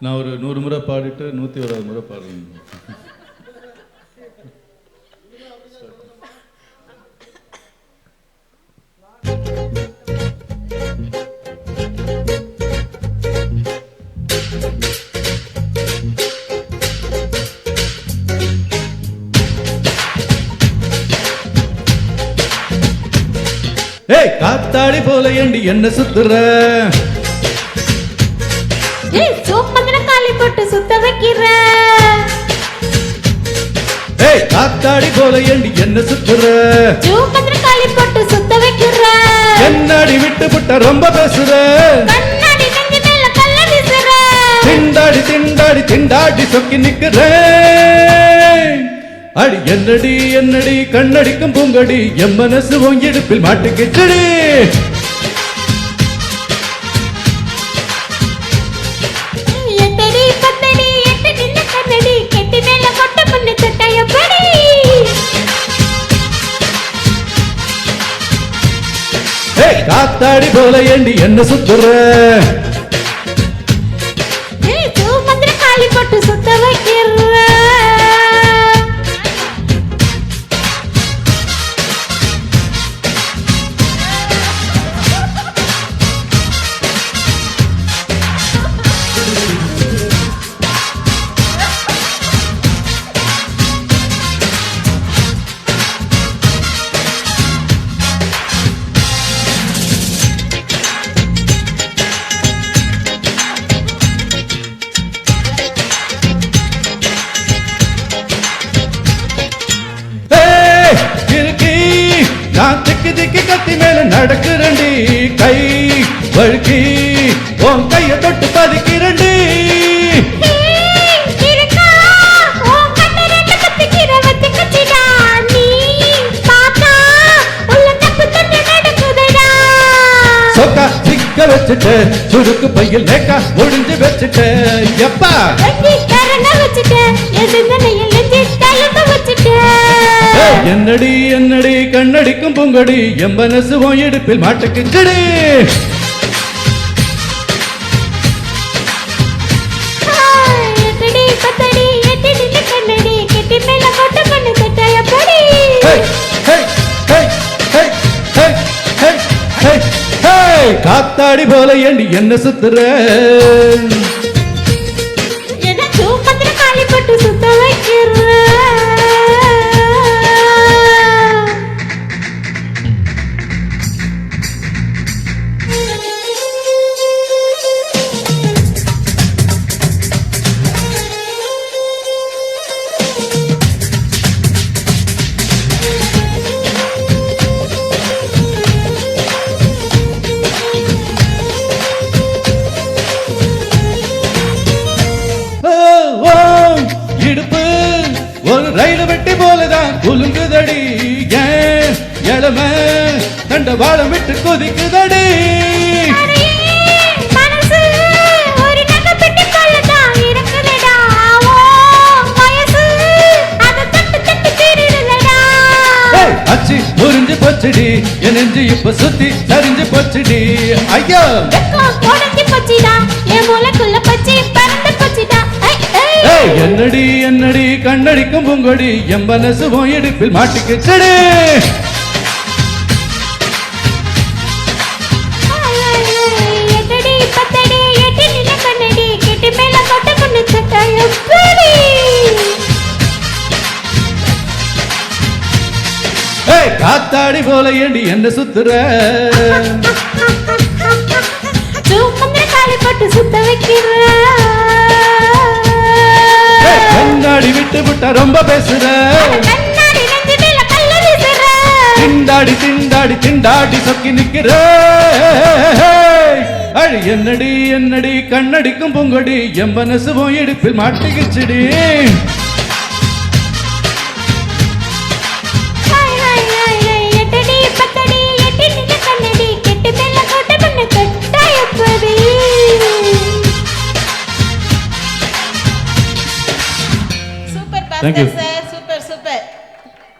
நான் ஒரு 100 முறை பாடிட்டு 101 முறை பாடுறேன். ஏய் காத்தாடி போல ஏண்டி என்ன சுத்துற? ஏய் சோப்பந்திர காலி போட்டு சுத்த வைக்கிற. ஏய் காத்தாடி போல ஏண்டி என்ன சுத்துற? சோப்பந்திர காலி போட்டு சுத்த வைக்கிற. என்னடி விட்டு புட்ட ரொம்ப பேசுற. கண்ணாடி நெஞ்சு மேல கல்ல வீசுற. திண்டாடி திண்டாடி திண்டாடி சொக்கி நிக்கிற. அடி என்னடி என்னடி கண்ணடிக்கும் பூங்கடி என் மனசு உன் இடுப்பில் மாட்டுக்கிச்சடி. எட்டடி பத்தடி எட்டு நின்ன கண்ணடி கெட்டி மேல கொட்ட பண்ணு தொட்டாய படி. ஏய் காத்தாடி போல ஏண்டி என்ன சுத்துற? ஏய் சோப்பந்திர காலி போட்டு சுத்த வைக்கிற. நான் திக்கி திக்கி கத்தி மேல நடக்கிறண்டி கை வழுக்கி உன் கைய தொட்டு பதிக்கிறண்டி. சொக்கா சிக்க வச்சுட்டு சுருக்கு பையில் லேக்கா ஒழிஞ்சு வச்சுட்டு எப்பா என்னடி என்னடி கண்ணடிக்கும் பூங்கடி என் மனசு உன் இடுப்பில் மாட்டுக்குச்சடி. காத்தாடி போல ஏண்டி என்ன சுத்துற? காலி போட்டு சுத்த வைக்கிற. இடுப்பு ஒரு ரயில் வெட்டி போலதான் குலுங்குதடி. ஏன் இளம கண்ட வாழம் விட்டு கொதிக்குதடி. அச்சி முறிஞ்சு போச்சுடி என் நெஞ்சு இப்ப சுத்தி சரிஞ்சு போச்சுடி. ஐயோ போச்சுடா என் மூளைக்குள்ள பச்சி பறந்து போச்சுடா. என்னடி என்னடி கண்ணடிக்கும் பூங்கொடி என் மனசு உன் இடுப்பில் மாட்டுக்குச்சடி. எட்டடி பத்தடி எட்டு நின்ன கண்ணடி கெட்டி மேல கொட்ட பண்ணு தொட்டாய படி. ஏய் காத்தாடி போல ஏண்டி என்ன சுத்துற? சோப்பந்திர காலி போட்டு சுத்த வைக்கிற. கண்ணாடி விட்டு விட்ட ரொம்ப பேசுற. கண்ணாடி நெஞ்சு மேல கல்ல வீசுற. திண்டாடி திண்டாடி திண்டாடி சொக்கி நிக்கிற. அழி என்னடி என்னடி கண்ணடிக்கும் பூங்கொடி என் மனசு உன் இடுப்பில் மாட்டுக்குச்சடி. எட்டடி பத்தடி எட்டு நின்ன கண்ணடி கெட்டி மேல கொட்ட பண்ணு தொட்டாய படி. Super Thank you. Pastor sir.